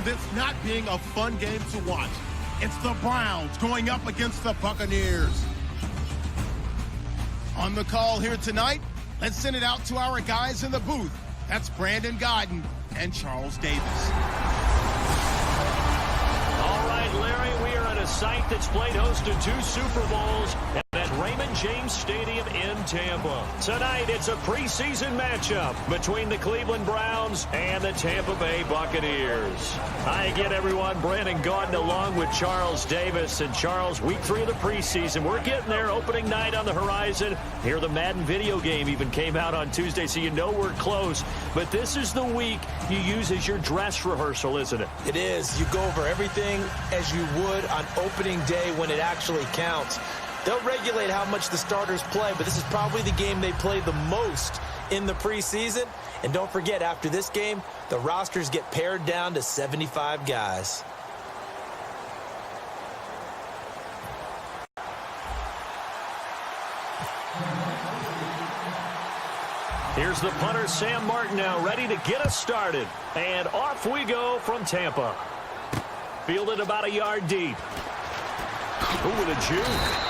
this not being a fun game to watch. It's the Browns going up against the Buccaneers. On the call here tonight, let's send it out to our guys in the booth. That's Brandon Gaudin and Charles Davis. All right, Larry, we are at a site that's played host to 2 Super Bowls at Raymond James Stadium in Tampa. Tonight, it's a preseason matchup between the Cleveland Browns and the Tampa Bay Buccaneers. Hi again, everyone. Brandon Gaudin along with Charles Davis. And Charles, week 3 of the preseason. We're getting there. Opening night on the horizon. Here, the Madden video game even came out on Tuesday, so you know we're close. But this is the week you use as your dress rehearsal, isn't it? It is. You go over everything as you would on opening day when it actually counts. They'll regulate how much the starters play, but this is probably the game they play the most in the preseason. And don't forget, after this game, the rosters get pared down to 75 guys. Here's the punter, Sam Martin, now ready to get us started. And off we go from Tampa. Fielded about a yard deep. Ooh, with a juke.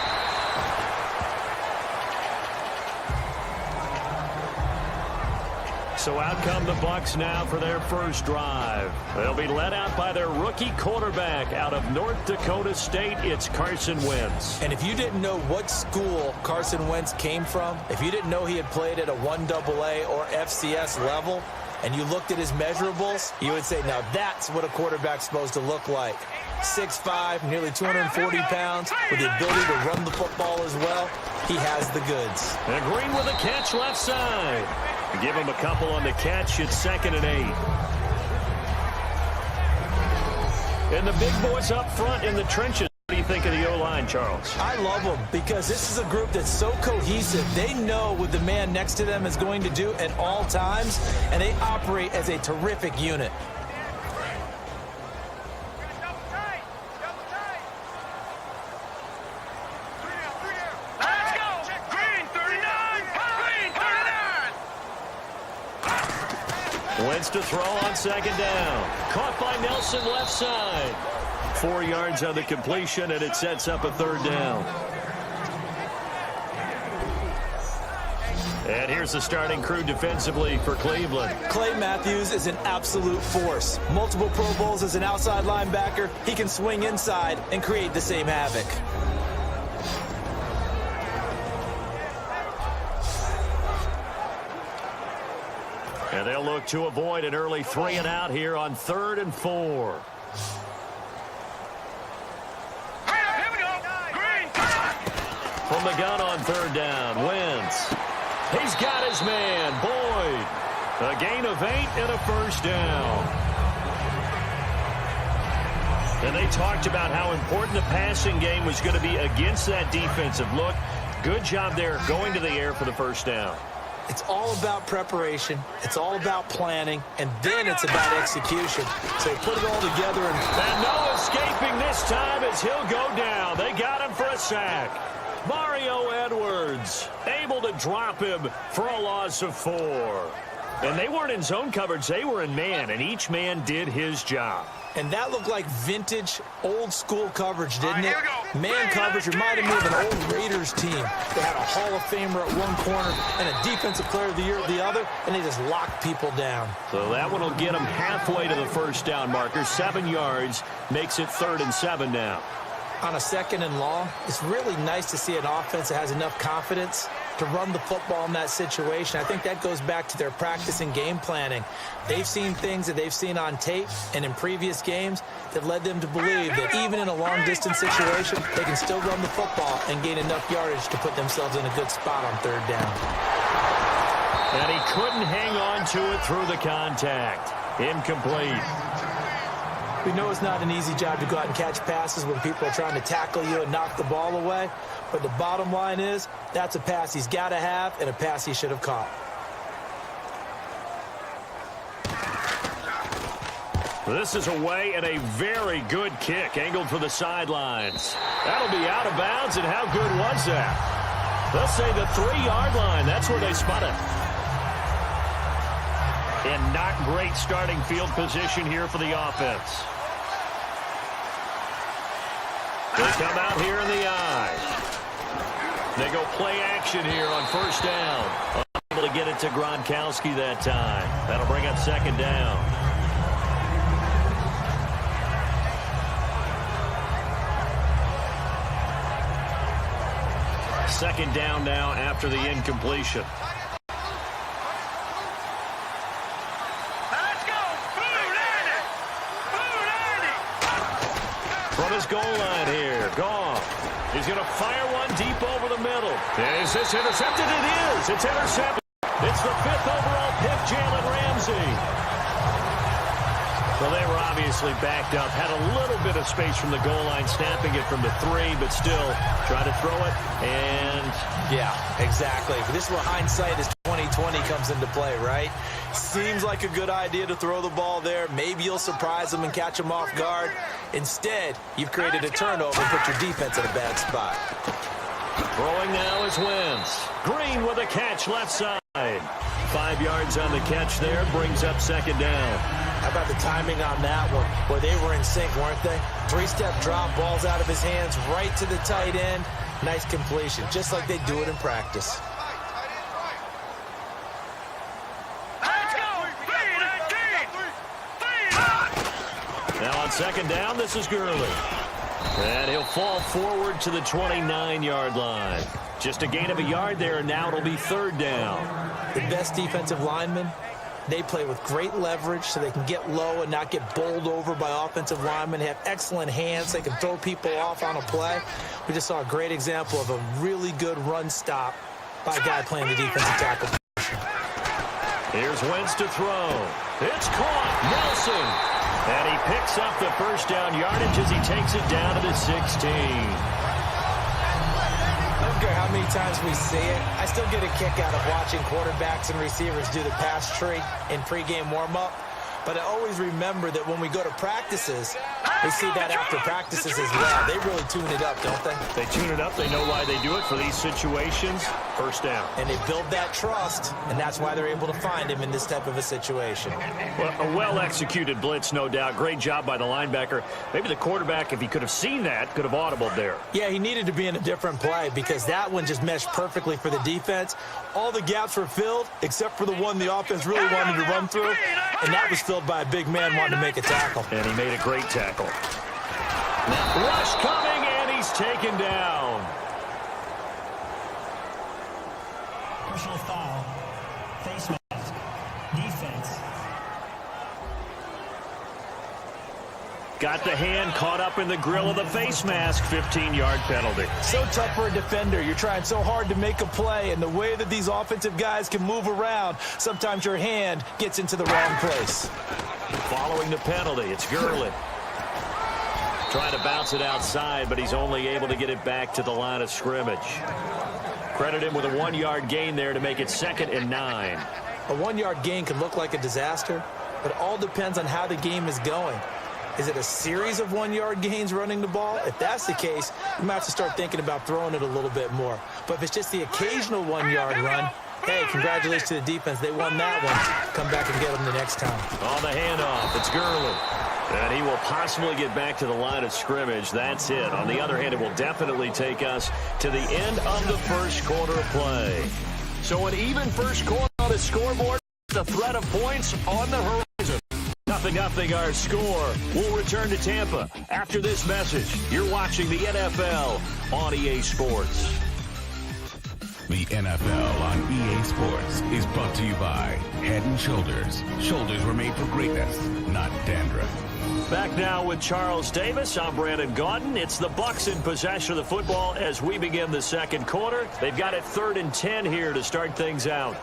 So out come the Bucs now for their first drive. They'll be led out by their rookie quarterback out of North Dakota State. It's Carson Wentz. And if you didn't know what school Carson Wentz came from, if you didn't know he had played at a 1AA or FCS level, and you looked at his measurables, you would say, now that's what a quarterback's supposed to look like. 6'5", nearly 240 pounds, with the ability to run the football as well. He has the goods. And Green with a catch left side. Give him a couple on the catch. It's 2nd and 8. And the big boys up front in the trenches. What do you think of the O-line, Charles? I love them because this is a group that's so cohesive. They know what the man next to them is going to do at all times, and they operate as a terrific unit. Wentz to throw on 2nd down. Caught by Nelson left side. 4 yards on the completion, and it sets up a 3rd down. And here's the starting crew defensively for Cleveland. Clay Matthews is an absolute force. Multiple Pro Bowls as an outside linebacker. He can swing inside and create the same havoc. And they'll look to avoid an early 3 and out here on 3rd and 4. From the gun on 3rd down, Wentz. He's got his man, Boyd. A gain of 8 and a 1st down. And they talked about how important the passing game was going to be against that defensive look. Good job there going to the air for the 1st down. It's all about preparation. It's all about planning. And then it's about execution. So put it all together. And no escaping this time as he'll go down. They got him for a sack. Mario Edwards able to drop him for a loss of 4. And they weren't in zone coverage. They were in man, and each man did his job. And that looked like vintage, old-school coverage, didn't it? Man coverage reminded me of an old Raiders team. They had a Hall of Famer at one corner and a Defensive Player of the Year at the other, and they just locked people down. So that one will get them halfway to the 1st down marker. 7 yards makes it 3rd and 7 now. On a 2nd and long, it's really nice to see an offense that has enough confidence to run the football in that situation. I think that goes back to their practice and game planning. They've seen things that they've seen on tape and in previous games that led them to believe that even in a long-distance situation, they can still run the football and gain enough yardage to put themselves in a good spot on 3rd down. And he couldn't hang on to it through the contact. Incomplete. We know it's not an easy job to go out and catch passes when people are trying to tackle you and knock the ball away. But the bottom line is, that's a pass he's got to have and a pass he should have caught. This is away and a very good kick angled for the sidelines. That'll be out of bounds, and how good was that? They'll say the 3-yard line. That's where they spot it. And not great starting field position here for the offense. They come out here in the eye. They go play action here on first down. Able to get it to Gronkowski that time. That'll bring up second down. Second down now after the incompletion. From his goal line here, Goff. He's going to fire one deep over the middle. Is this intercepted? It is. It's intercepted. It's the 5th overall pick, Jalen Ramsey. Well, they were obviously backed up. Had a little bit of space from the goal line, snapping it from the 3, but still try to throw it. And yeah, exactly. This is where hindsight is 2020 comes into play, right? Seems like a good idea to throw the ball there. Maybe you'll surprise them and catch them off guard. Instead, you've created a turnover and put your defense in a bad spot. Throwing now is Wentz. Green with a catch left side. 5 yards on the catch there, brings up second down. How about the timing on that one? Where they were in sync, weren't they? 3-step drop, balls out of his hands, right to the tight end. Nice completion, just like they do it in practice. Now on second down, this is Gurley. And he'll fall forward to the 29-yard line. Just a gain of a yard there, and now it'll be third down. The best defensive linemen, they play with great leverage so they can get low and not get bowled over by offensive linemen. They have excellent hands. They can throw people off on a play. We just saw a great example of a really good run stop by a guy playing the defensive tackle. Here's Wentz to throw. It's caught. Nelson. And he picks up the first down yardage as he takes it down to the 16. I don't care how many times we see it. I still get a kick out of watching quarterbacks and receivers do the pass tree in pregame warm-up. But I always remember that when we go to practices, we see that after practices as well. They really tune it up, don't they? They tune it up. They know why they do it for these situations. First down. And they build that trust, and that's why they're able to find him in this type of a situation. Well, a well-executed blitz, no doubt. Great job by the linebacker. Maybe the quarterback, if he could have seen that, could have audibled there. Yeah, he needed to be in a different play because that one just meshed perfectly for the defense. All the gaps were filled except for the one the offense really wanted to run through, and that was filled by a big man wanting to make a tackle. And he made a great tackle. Rush coming, and he's taken down. Personal foul, face mask, defense. Got the hand caught up in the grill of the face mask, 15-yard penalty. So tough for a defender. You're trying so hard to make a play, and the way that these offensive guys can move around, sometimes your hand gets into the wrong place. Following the penalty, it's Gurley. Trying to bounce it outside, but he's only able to get it back to the line of scrimmage. Credit him with a 1-yard gain there to make it 2nd and 9. A 1-yard gain can look like a disaster, but it all depends on how the game is going. Is it a series of 1-yard gains running the ball? If that's the case, you might have to start thinking about throwing it a little bit more. But if it's just the occasional 1-yard run, hey, congratulations to the defense. They won that one. Come back and get them the next time. On the handoff, it's Gurley. And he will possibly get back to the line of scrimmage. That's it. On the other hand, it will definitely take us to the end of the first quarter of play. So an even first quarter on the scoreboard. The threat of points on the horizon. 0-0 our score. We'll return to Tampa after this message. You're watching the NFL on EA Sports. The NFL on EA Sports is brought to you by Head & Shoulders. Shoulders were made for greatness, not dandruff. Back now with Charles Davis. I'm Brandon Gaudin. It's the Bucs in possession of the football as we begin the second quarter. They've got it 3rd and 10 here to start things out.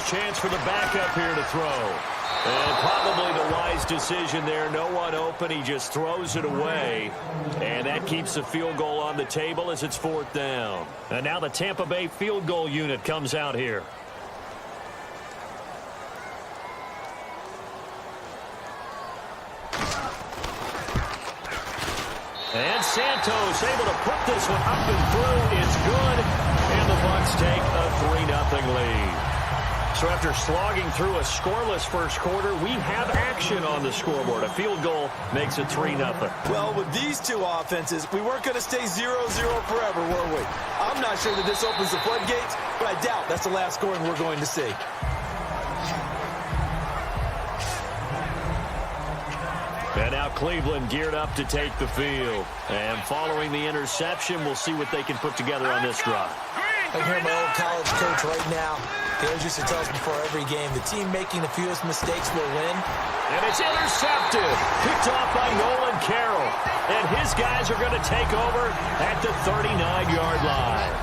Chance for the backup here to throw. And probably the wise decision there. No one open. He just throws it away. And that keeps the field goal on the table as it's 4th down. And now the Tampa Bay field goal unit comes out here. And Santos able to put this one up and through. It's good. And the Bucs take a 3-0 lead. So after slogging through a scoreless first quarter, we have action on the scoreboard. A field goal makes it 3-0. Well, with these two offenses, we weren't going to stay 0-0 forever, were we? I'm not sure that this opens the floodgates, but I doubt that's the last scoring we're going to see. And now Cleveland geared up to take the field. And following the interception, we'll see what they can put together on this drive. I hear my old college coach right now. He always used to tell us before every game, the team making the fewest mistakes will win. And it's intercepted. Picked off by Nolan Carroll. And his guys are going to take over at the 39-yard line.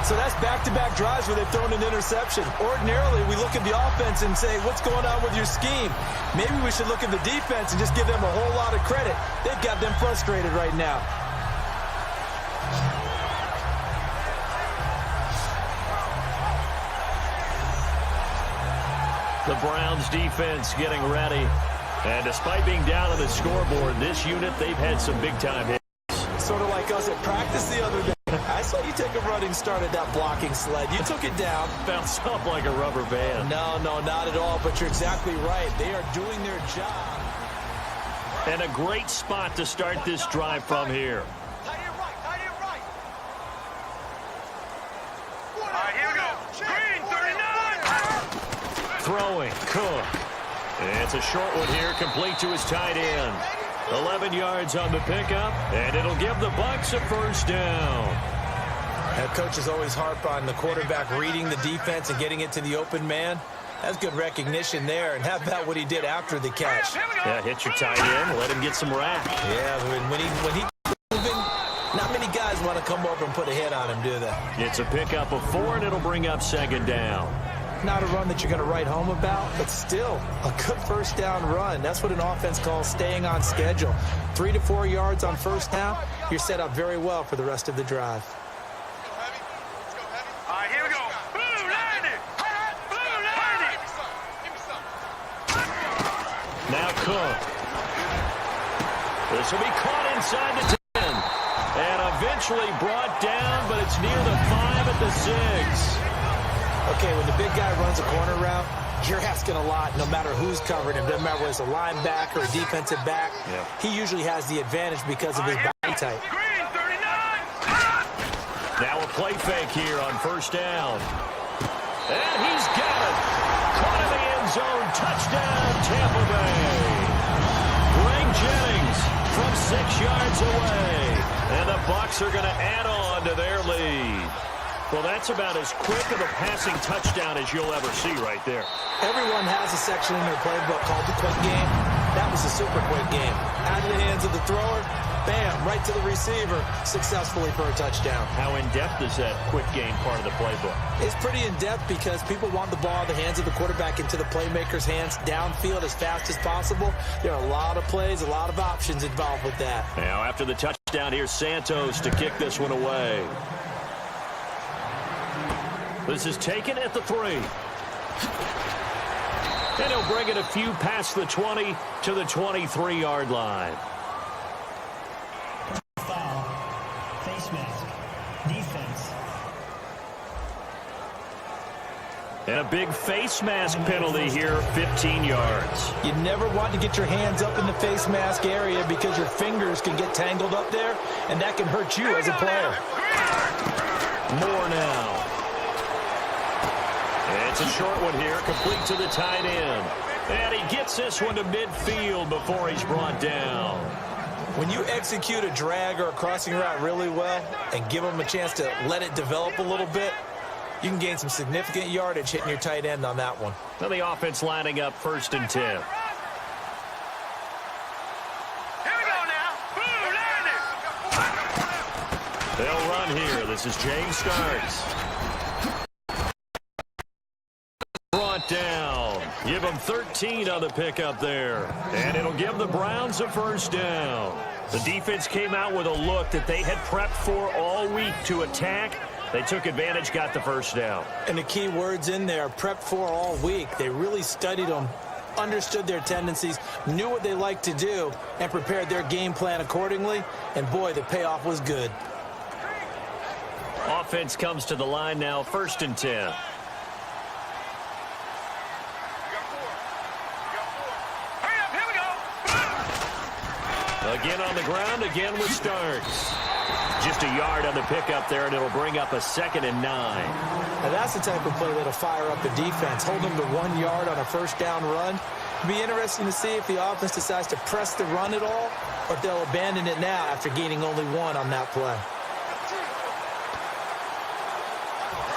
So that's back-to-back drives where they've thrown an interception. Ordinarily, we look at the offense and say, what's going on with your scheme? Maybe we should look at the defense and just give them a whole lot of credit. They've got them frustrated right now. The Browns defense getting ready. And despite being down on the scoreboard, this unit, they've had some big-time hits. Sort of like us at practice the other day. I saw you take a running start at that blocking sled. You took it down. Bounced up like a rubber band. No, not at all, but you're exactly right. They are doing their job. And a great spot to start this drive from here. Tight end right. All right, here we go. Green, 39. Throwing, Cook. It's a short one here, complete to his tight end. 11 yards on the pickup, and it'll give the Bucs a first down. Coaches always harp on the quarterback reading the defense and getting it to the open man. That's good recognition there. And how about what he did after the catch? Yeah, hit your tight end, let him get some rack. Yeah, when he's moving, not many guys want to come over and put a hit on him, do they? It's a pickup of 4, and it'll bring up 2nd down. Not a run that you're going to write home about, but still a good first down run. That's what an offense calls staying on schedule. 3 to 4 yards on first down, you're set up very well for the rest of the drive. All right, here we go. Blue landing. Now Cook. This will be caught inside the 10. And eventually brought down, but it's near the 5 at the 6. Okay, when the big guy runs a corner route, you're asking a lot no matter who's covering him. Doesn't matter whether it's a linebacker or a defensive back. Yeah. He usually has the advantage because of his body type. Green, 39. Now a play fake here on first down. And he's got it. Caught in the end zone. Touchdown, Tampa Bay. Greg Jennings from 6 yards away. And the Bucs are going to add on to their lead. Well, that's about as quick of a passing touchdown as you'll ever see right there. Everyone has a section in their playbook called the quick game. That was a super quick game. Out of the hands of the thrower, bam, right to the receiver, successfully for a touchdown. How in-depth is that quick game part of the playbook? It's pretty in-depth because people want the ball in the hands of the quarterback into the playmaker's hands downfield as fast as possible. There are a lot of plays, a lot of options involved with that. Now, after the touchdown, here's Santos to kick this one away. This is taken at the 3. And he'll bring it a few past the 20 to the 23-yard line. Foul. Face mask. Defense. And a big face mask penalty here, 15 yards. You never want to get your hands up in the face mask area because your fingers can get tangled up there, and that can hurt you as a player. More now. It's a short one here, complete to the tight end. And he gets this one to midfield before he's brought down. When you execute a drag or a crossing route really well and give them a chance to let it develop a little bit, you can gain some significant yardage hitting your tight end on that one. Now the offense lining up 1st and 10. Here we go now. Blue landing. They'll run here. This is James Starks. Brought down. Give them 13 on the pickup there. And it'll give the Browns a first down. The defense came out with a look that they had prepped for all week to attack. They took advantage, got the first down. And the key words in there, prepped for all week. They really studied them, understood their tendencies, knew what they like to do, and prepared their game plan accordingly. And, boy, the payoff was good. Offense comes to the line now, 1st and 10. Again on the ground, again with Starks. Just a yard on the pickup there, and it'll bring up a 2nd and 9. Now that's the type of play that'll fire up the defense. Hold them to 1 yard on a first down run. It'll be interesting to see if the offense decides to press the run at all, or if they'll abandon it now after gaining only 1 on that play.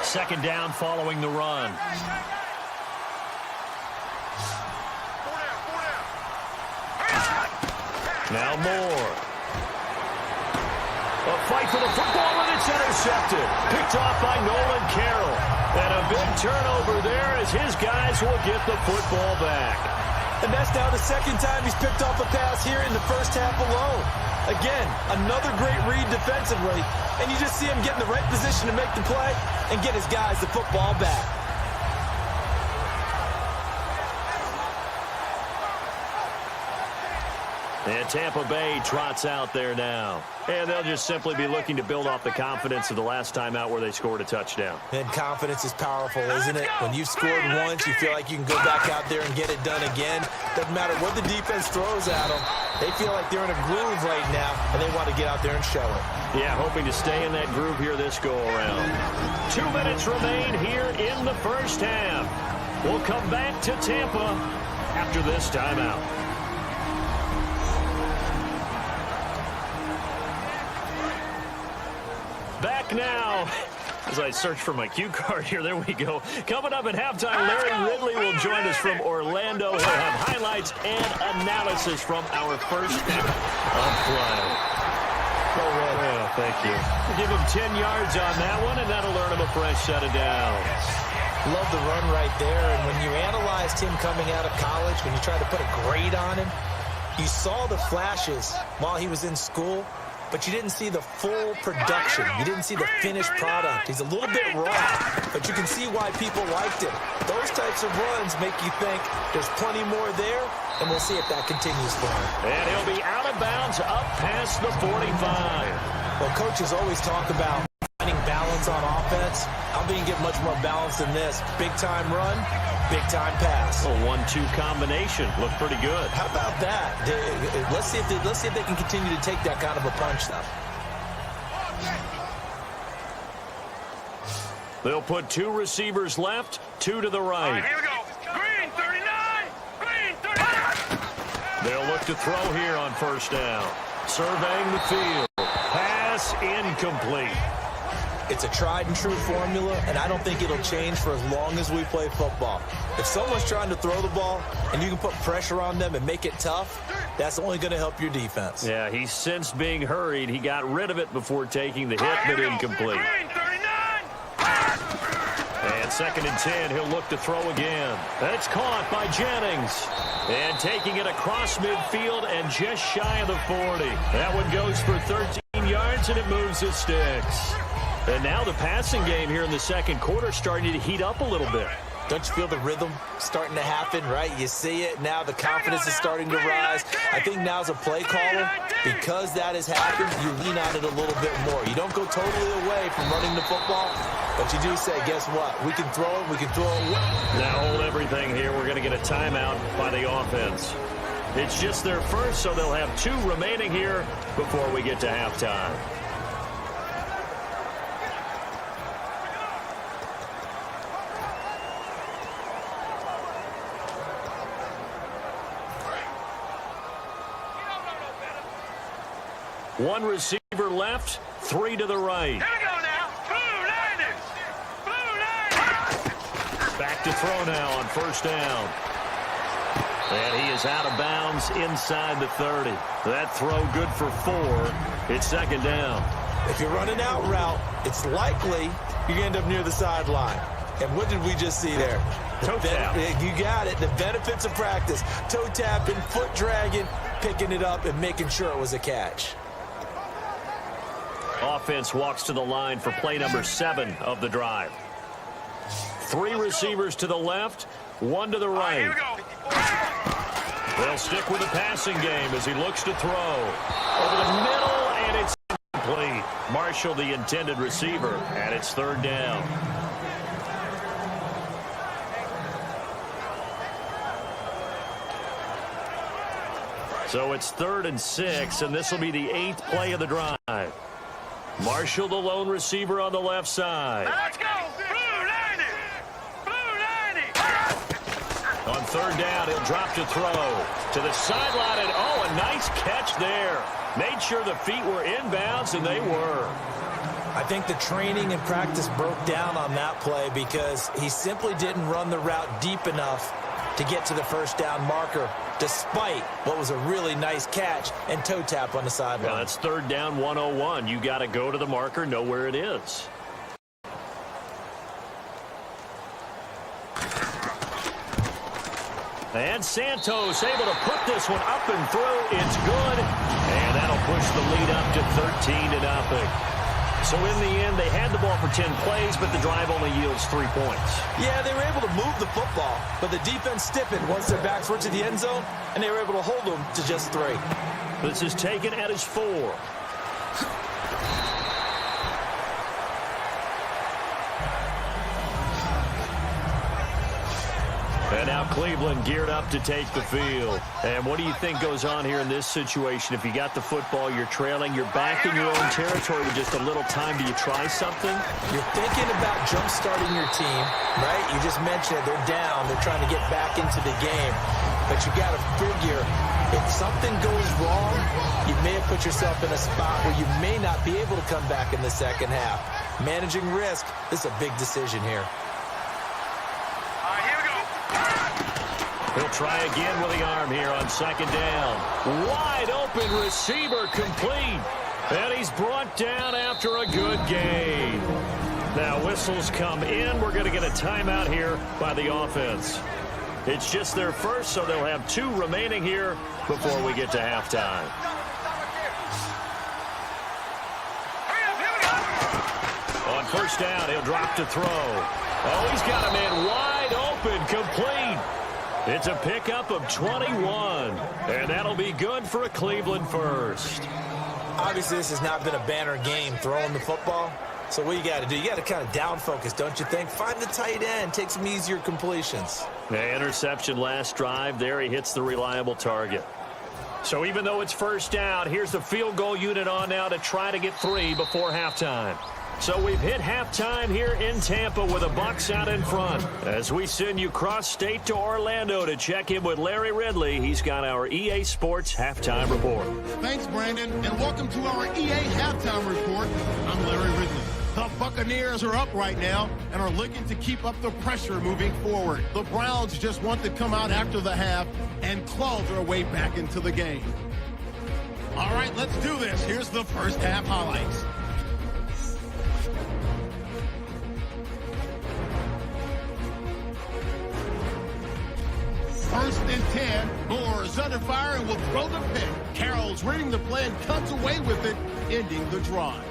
2nd down following the run. Now Moore. A fight for the football, and it's intercepted. Picked off by Nolan Carroll. And a big turnover there as his guys will get the football back. And that's now the 2nd time he's picked off a pass here in the first half alone. Again, another great read defensively, and you just see him get in the right position to make the play and get his guys the football back. And Tampa Bay trots out there now. And they'll just simply be looking to build off the confidence of the last time out where they scored a touchdown. And confidence is powerful, isn't it? When you've scored once, you feel like you can go back out there and get it done again. Doesn't matter what the defense throws at them. They feel like they're in a groove right now, and they want to get out there and show it. Yeah, hoping to stay in that groove here this go-around. 2 minutes remain here in the first half. We'll come back to Tampa after this timeout. Back now, as I search for my cue card here, there we go. Coming up at halftime, Larry Ridley will join us from Orlando. He'll have highlights and analysis from our first half of play. Oh, thank you. Give him 10 yards on that one, and that'll earn him a fresh set of downs. Love the run right there, and when you analyzed him coming out of college, when you tried to put a grade on him, you saw the flashes while he was in school, but you didn't see the full production. You didn't see the finished product. He's a little bit raw, but you can see why people liked him. Those types of runs make you think there's plenty more there, and we'll see if that continues for him. And he'll be out of bounds up past the 45. Well, coaches always talk about finding balance on offense. I think you get much more balance than this. Big-time run, big-time pass. A 1-2 combination. Looked pretty good. How about that? Let's see if they can continue to take that kind of a punch, though. They'll put 2 receivers left, 2 to the right. All right, here we go. Green 39. Green 39. They'll look to throw here on first down. Surveying the field. Pass incomplete. It's a tried-and-true formula, and I don't think it'll change for as long as we play football. If someone's trying to throw the ball and you can put pressure on them and make it tough, that's only going to help your defense. Yeah, he's sensed being hurried. He got rid of it before taking the hit, but incomplete. Green 39. And 2nd and 10, he'll look to throw again. That's caught by Jennings. And taking it across midfield and just shy of the 40. That one goes for 13 yards, and it moves his sticks. And now the passing game here in the second quarter starting to heat up a little bit. Don't you feel the rhythm starting to happen, right? You see it. Now the confidence is starting to rise. I think now's a play caller. Because that has happened, you lean on it a little bit more. You don't go totally away from running the football, but you do say, guess what? We can throw it. We can throw it. Now hold everything here. We're going to get a timeout by the offense. It's just their first, so they'll have 2 remaining here before we get to halftime. One receiver left, 3 to the right. Here we go now. Blue Niners. Blue Niners. Back to throw now on first down. And he is out of bounds inside the 30. That throw good for 4. It's 2nd down. If you're running out route, it's likely you're going to end up near the sideline. And what did we just see there? Toe tap. You got it. The benefits of practice. Toe tapping, foot dragging, picking it up, and making sure it was a catch. Offense walks to the line for play number 7 of the drive. 3 receivers to the left, 1 to the right. Here we go. They'll stick with the passing game as he looks to throw. Over the middle, and it's complete. Marshall, the intended receiver, and it's 3rd down. So it's 3rd and 6, and this will be the 8th play of the drive. Marshall, the lone receiver on the left side. Let's go. Blue 90. Blue 90. On 3rd down, he'll drop to throw. To the sideline, and oh, a nice catch there. Made sure the feet were inbounds, and they were. I think the training and practice broke down on that play because he simply didn't run the route deep enough to get to the 1st down marker, despite what was a really nice catch and toe tap on the sideline. Well, that's 3rd down 101. You got to go to the marker, know where it is. And Santos able to put this one up and through. It's good. And that'll push the lead up to 13-0. So in the end, they had the ball for 10 plays, but the drive only yields 3 points. Yeah, they were able to move the football, but the defense stiffened once their backs were to the end zone, and they were able to hold them to just 3. This is taken at his 4. And now Cleveland geared up to take the field. And what do you think goes on here in this situation? If you got the football, you're trailing, you're back in your own territory with just a little time. Do you try something? You're thinking about jump-starting your team, right? You just mentioned it. They're down. They're trying to get back into the game. But you got to figure if something goes wrong, you may have put yourself in a spot where you may not be able to come back in the second half. Managing risk, this is a big decision here. He'll try again with the arm here on 2nd down. Wide open receiver complete. And he's brought down after a good gain. Now whistles come in. We're going to get a timeout here by the offense. It's just their first, so they'll have 2 remaining here before we get to halftime. On 1st down, he'll drop to throw. Oh, he's got a man wide open, complete. It's a pickup of 21, and that'll be good for a Cleveland first. Obviously, this has not been a banner game throwing the football. So what you got to do, you got to kind of down focus, don't you think? Find the tight end, take some easier completions. The interception last drive. There he hits the reliable target. So even though it's 1st down, here's the field goal unit on now to try to get 3 before halftime. So we've hit halftime here in Tampa with the Bucs out in front. As we send you cross-state to Orlando to check in with Larry Ridley, he's got our EA Sports Halftime Report. Thanks, Brandon, and welcome to our EA Halftime Report. I'm Larry Ridley. The Buccaneers are up right now and are looking to keep up the pressure moving forward. The Browns just want to come out after the half and claw their way back into the game. All right, let's do this. Here's the first half highlights. First and 10. Moore is under fire and will throw the pick. Carroll's reading the play and cuts away with it, ending the drive.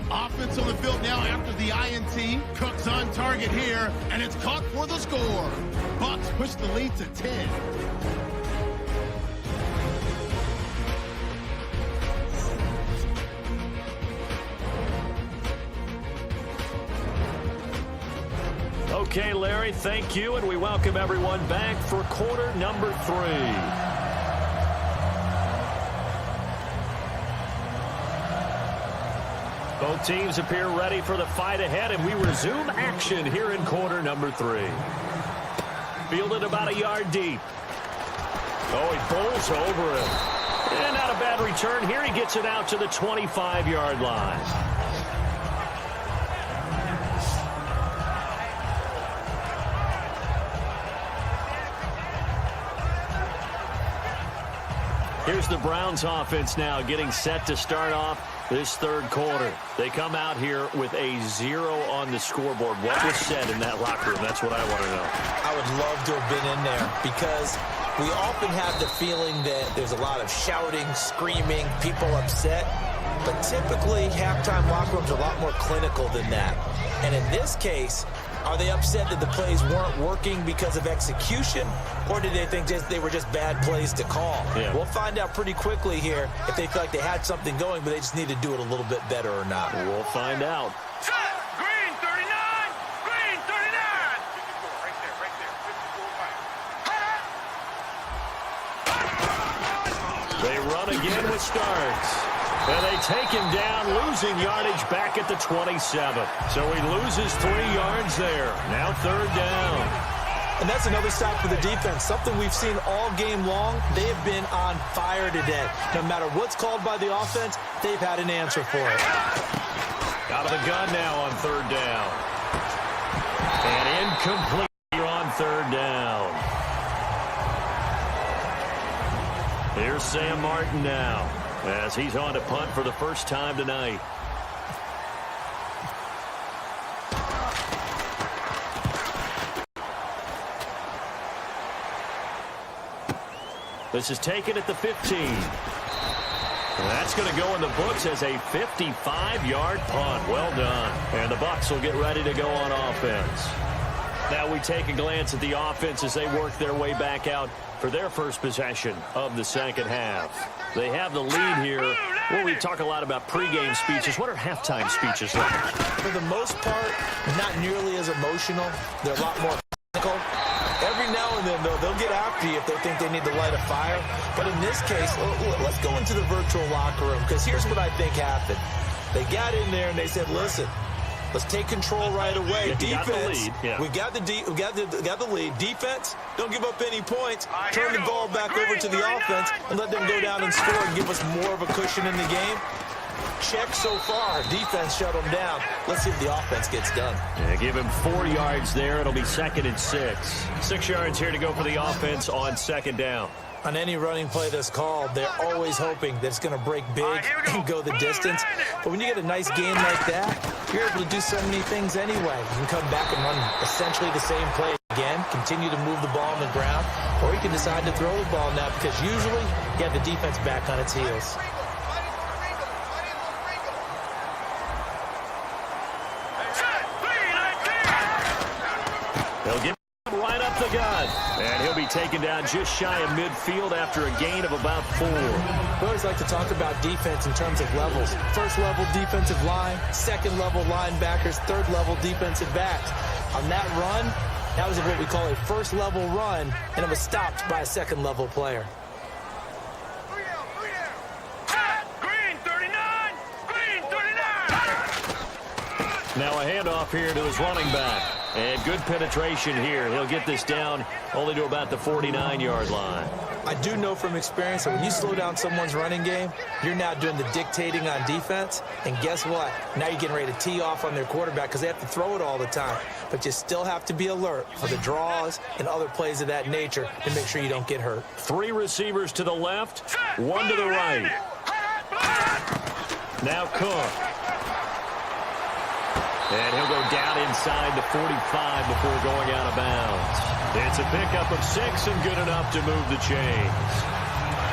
Offense on the field now after the INT. Cook's on target here, and it's caught for the score. Bucs push the lead to 10. Okay, Larry, thank you, and we welcome everyone back for quarter number 3. Both teams appear ready for the fight ahead, and we resume action here in quarter number 3. Fielded about a yard deep. Oh, he bowls over it. And not a bad return here. He gets it out to the 25-yard line. Here's the Browns offense now getting set to start off this third quarter. They come out here with a 0 on the scoreboard. What was said in that locker room? That's what I want to know. I would love to have been in there because we often have the feeling that there's a lot of shouting, screaming, people upset. But typically, halftime locker rooms are a lot more clinical than that. And in this case, are they upset that the plays weren't working because of execution, or did they think they were just bad plays to call? Yeah. We'll find out pretty quickly here if they feel like they had something going, but they just need to do it a little bit better or not. We'll find out. Green 39! Green 39! They run again with Starks. And they take him down, losing yardage back at the 27. So he loses 3 yards there. Now third down. And that's another stop for the defense, something we've seen all game long. They have been on fire today. No matter what's called by the offense, they've had an answer for it. Out of the gun now on third down. And incomplete on third down. Here's Sam Martin now, as he's on to punt for the first time tonight. This is taken at the 15. And that's going to go in the books as a 55-yard punt. Well done. And the Bucs will get ready to go on offense. Now we take a glance at the offense as they work their way back out for their first possession of the second half. They have the lead here. Well, we talk a lot about pregame speeches. What are halftime speeches like? For the most part, not nearly as emotional. They're a lot more technical. Every now and then, though, they'll get after you if they think they need to light a fire. But in this case, let's go into the virtual locker room, because here's what I think happened. They got in there and they said, listen, let's take control right away. Defense, we got the lead. Defense, don't give up any points. Turn the ball back over to the offense and let them go down and score and give us more of a cushion in the game. Check so far. Defense shut them down. Let's see if the offense gets done. Yeah, give him 4 yards there. It'll be 2nd and 6. 6 yards here to go for the offense on second down. On any running play that's called, they're always hoping that it's going to break big and go the distance. But when you get a nice game like that, you're able to do so many things anyway. You can come back and run essentially the same play again, continue to move the ball on the ground, or you can decide to throw the ball now because usually you have the defense back on its heels. They'll get right up the gut. And he'll be taken down just shy of midfield after a gain of about 4. We always like to talk about defense in terms of levels. First level defensive line, second level linebackers, third level defensive backs. On that run, that was what we call a first level run, and it was stopped by a second level player. Green 39! Green 39! Now a handoff here to his running back. And good penetration here. He'll get this down only to about the 49-yard line. I do know from experience that when you slow down someone's running game, you're now doing the dictating on defense. And guess what? Now you're getting ready to tee off on their quarterback because they have to throw it all the time. But you still have to be alert for the draws and other plays of that nature to make sure you don't get hurt. 3 receivers to the left, 1 to the right. Now Cook. And he'll go down inside the 45 before going out of bounds. It's a pickup of 6 and good enough to move the chains.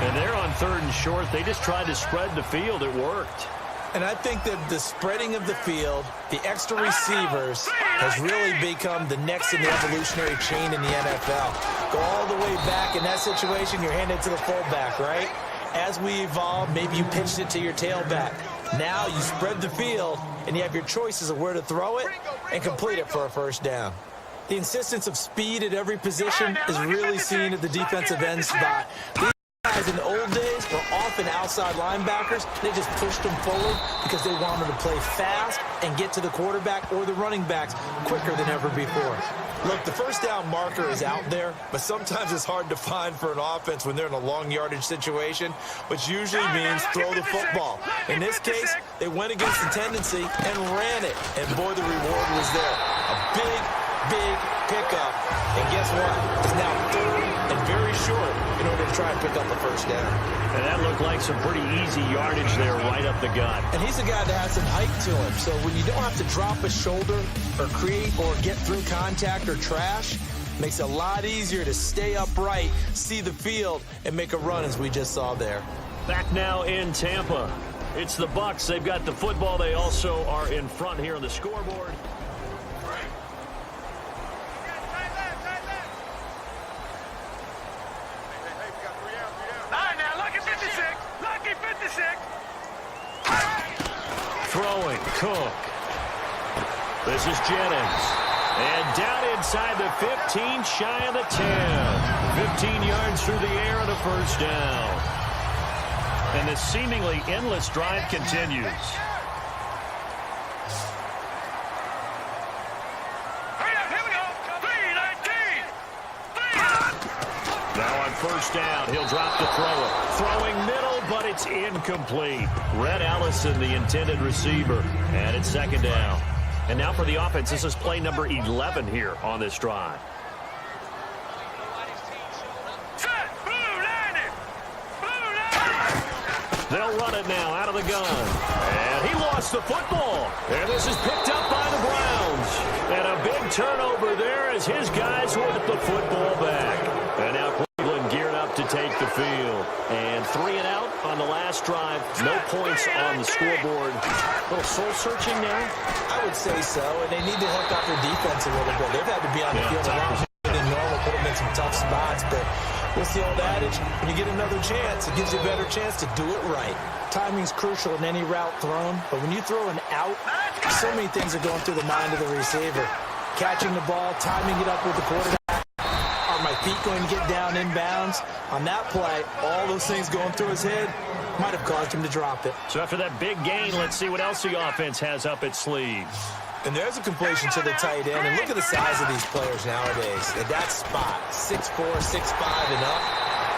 And they're on 3rd and short. They just tried to spread the field. It worked. And I think that the spreading of the field, the extra receivers, has really become the next in the evolutionary chain in the NFL. Go all the way back. In that situation, you're handed to the fullback, right? As we evolve, maybe you pitched it to your tailback. Now you spread the field, and you have your choices of where to throw it and complete it for a first down. The insistence of speed at every position is really seen at the defensive end spot. These guys in the old days were often outside linebackers. They just pushed them forward because they wanted to play fast and get to the quarterback or the running backs quicker than ever before. Look, the first down marker is out there, but sometimes it's hard to find for an offense when they're in a long yardage situation, which usually means throw the football. In this case, they went against the tendency and ran it, and boy, the reward was there. A big big pickup. And guess what? It's now third and very short in order to try and pick up a first down. And that looked like some pretty easy yardage there right up the gut. And he's a guy that has some height to him. So when you don't have to drop a shoulder or create or get through contact or trash, makes it a lot easier to stay upright, see the field, and make a run as we just saw there. Back now in Tampa. It's the Bucs. They've got the football. They also are in front here on the scoreboard. Throwing, Cook. This is Jennings. And down inside the 15, shy of the 10. 15 yards through the air and a first down. And this seemingly endless drive continues. Now on first down, he'll drop the throw. Throwing middle, but it's incomplete. Red Allison, the intended receiver. And it's second down. And now for the offense, this is play number 11 here on this drive. They'll run it now out of the gun. And he lost the football. And this is picked up by the Browns. And a big turnover there as his guys will get the football back. And now Cleveland geared up to take the field. And 3 and out on the last drive. No points on the scoreboard. A little soul-searching now? I would say so, and they need to hook up their defense a little bit. They've had to be on the field a lot more than normal, put them in some tough spots, but what's the old adage? When you get another chance, it gives you a better chance to do it right. Timing's crucial in any route thrown, but when you throw an out, so many things are going through the mind of the receiver. Catching the ball, timing it up with the quarterback. Are my feet going to get down inbounds? On that play, all those things going through his head might have caused him to drop it. So after that big gain, let's see what else the offense has up its sleeve. And there's a completion to the tight end. And look at the size of these players nowadays. At that spot, 6'4", 6'5", and up.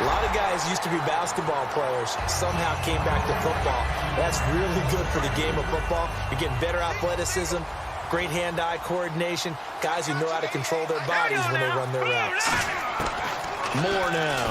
A lot of guys used to be basketball players, somehow came back to football. That's really good for the game of football. You're getting better athleticism, great hand-eye coordination, guys who know how to control their bodies when they run their routes. More now.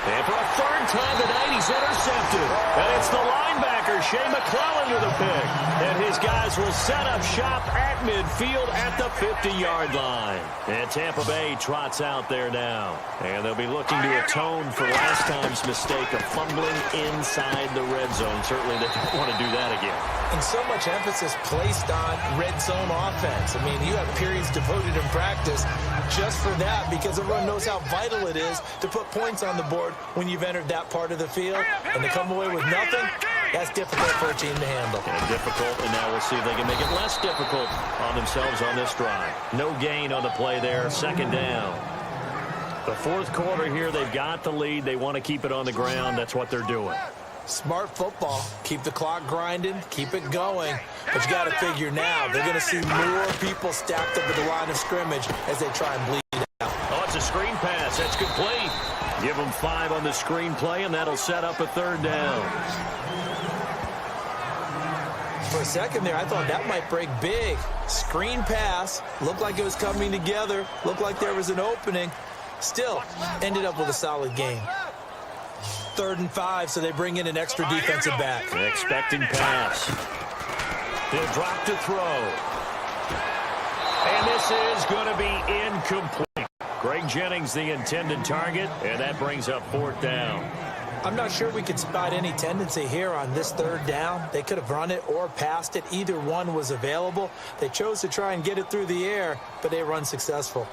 And for a third time tonight, he's intercepted. And it's the linebacker, Shea McClellan, with a pick. And his guys will set up shop at midfield at the 50-yard line. And Tampa Bay trots out there now. And they'll be looking to atone for last time's mistake of fumbling inside the red zone. Certainly they don't want to do that again. And so much emphasis placed on red zone offense. I mean, you have periods devoted in practice just for that because everyone knows how vital it is to put points on the board when you've entered that part of the field. And to come away with nothing, that's difficult for a team to handle. And difficult, and now we'll see if they can make it less difficult on themselves on this drive. No gain on the play there, second down. The fourth quarter here, they've got the lead. They want to keep it on the ground. That's what they're doing. Smart football. Keep the clock grinding. Keep it going. But you got to figure now they're going to see more people stacked up at the line of scrimmage as they try and bleed it out. Oh, it's a screen pass. That's complete. Give them 5 on the screen play, and that'll set up a third down. For a second there, I thought that might break big. Screen pass. Looked like it was coming together. Looked like there was an opening. Still, ended up with a solid game. 3rd and 5, so they bring in an extra defensive back. Expecting pass. He'll drop to throw. And this is going to be incomplete. Greg Jennings, the intended target, and that brings up 4th down. I'm not sure we could spot any tendency here on this 3rd down. They could have run it or passed it. Either one was available. They chose to try and get it through the air, but they run successful.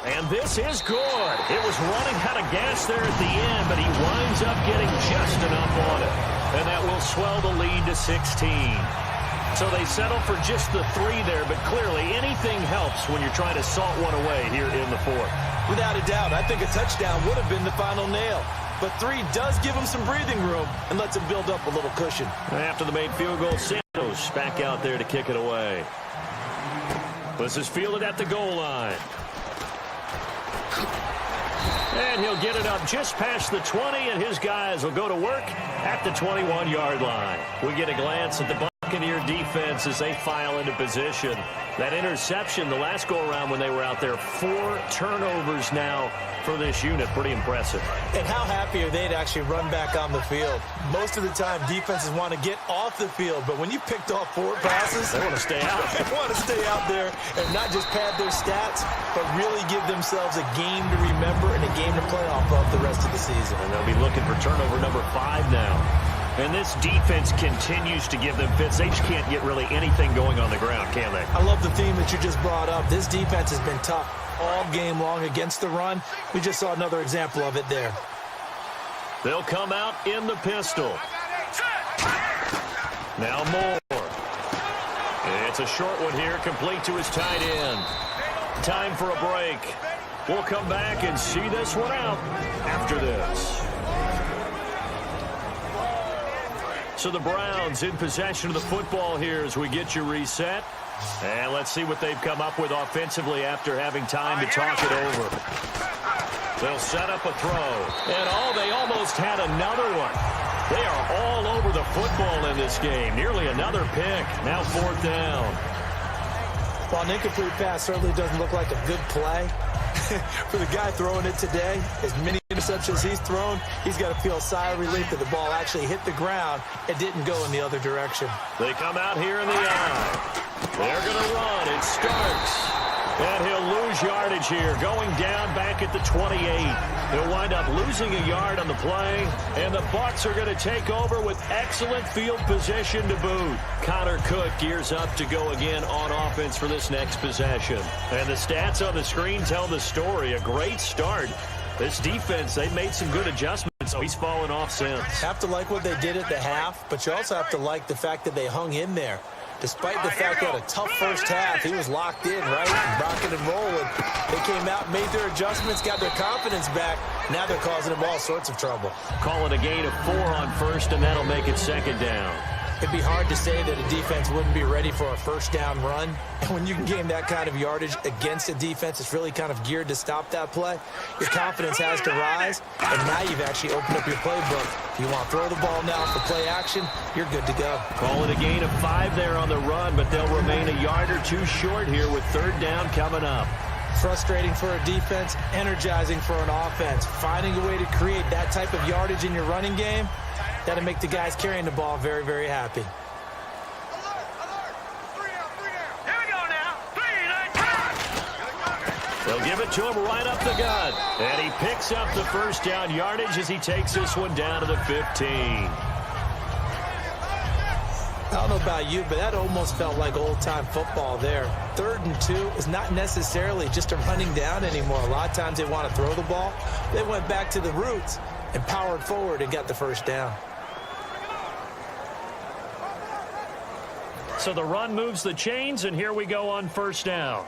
And this is good. It was running out of gas there at the end, but he winds up getting just enough on it. And that will swell the lead to 16. So they settle for just the 3 there, but clearly anything helps when you're trying to salt one away here in the 4th. Without a doubt, I think a touchdown would have been the final nail. But 3 does give them some breathing room and lets them build up a little cushion. After the made field goal, Santos back out there to kick it away. This is fielded at the goal line. And he'll get it up just past the 20, and his guys will go to work at the 21-yard line. We get a glance at the Buccaneer defense as they file into position. That interception the last go-around when they were out there, 4 turnovers now for this unit. Pretty impressive. And how happy are they to actually run back on the field? Most of the time, defenses want to get off the field, but when you picked off 4 passes, They want to stay out. they want to stay out there and not just pad their stats, but really give themselves a game to remember and a game to play off of the rest of the season. And they'll be looking for turnover number 5 now. And this defense continues to give them fits. They just can't get really anything going on the ground, can they? I love the theme that you just brought up. This defense has been tough all game long against the run. We just saw another example of it there. They'll come out in the pistol. Now Moore. It's a short one here, complete to his tight end. Time for a break. We'll come back and see this one out after this. So the Browns in possession of the football here as we get you reset. And let's see what they've come up with offensively after having time to talk it over. They'll set up a throw. And they almost had another one. They are all over the football in this game. Nearly another pick. Now 4th down. While an incomplete pass certainly doesn't look like a good play, for the guy throwing it today, as many interceptions he's thrown, he's got to feel a sigh of relief that the ball actually hit the ground and didn't go in the other direction. They come out here in the eye. They're going to run. It starts. And he'll lose yardage here, going down back at the 28. He'll wind up losing a yard on the play, and the Bucs are going to take over with excellent field position to boot. Connor Cook gears up to go again on offense for this next possession. And the stats on the screen tell the story. A great start. This defense, they made some good adjustments, so he's fallen off since. Have to like what they did at the half, but you also have to like the fact that they hung in there. Despite the fact they had a tough first half, he was locked in, right? Rocking and rolling. They came out, made their adjustments, got their confidence back. Now they're causing them all sorts of trouble. Call it a gain of 4 on first, and that'll make it 2nd down. It'd be hard to say that a defense wouldn't be ready for a first down run. And when you can gain that kind of yardage against a defense, it's really kind of geared to stop that play. Your confidence has to rise, and now you've actually opened up your playbook. If you want to throw the ball now for play action, you're good to go. Call it a gain of 5 there on the run, but they'll remain a yard or 2 short here with 3rd down coming up. Frustrating for a defense, energizing for an offense. Finding a way to create that type of yardage in your running game, that'll make the guys carrying the ball very, very happy. Here we go now. 3, 9, They'll give it to him right up the gut. And he picks up the first down yardage as he takes this one down to the 15. I don't know about you, but that almost felt like old-time football there. 3rd and 2 is not necessarily just a running down anymore. A lot of times they want to throw the ball. They went back to the roots and powered forward and got the first down. So the run moves the chains, and here we go on 1st down.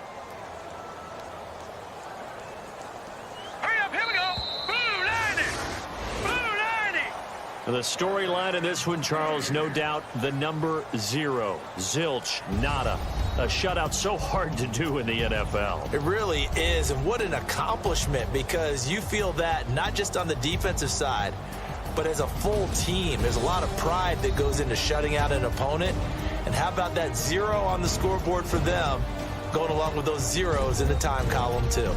hurry up, here we go. Blue 90. Blue 90. The storyline in this one, Charles, no doubt the number 0. Zilch, nada. A shutout so hard to do in the NFL. It really is, and what an accomplishment, because you feel that not just on the defensive side, but as a full team. There's a lot of pride that goes into shutting out an opponent. And how about that 0 on the scoreboard for them, going along with those zeros in the time column too.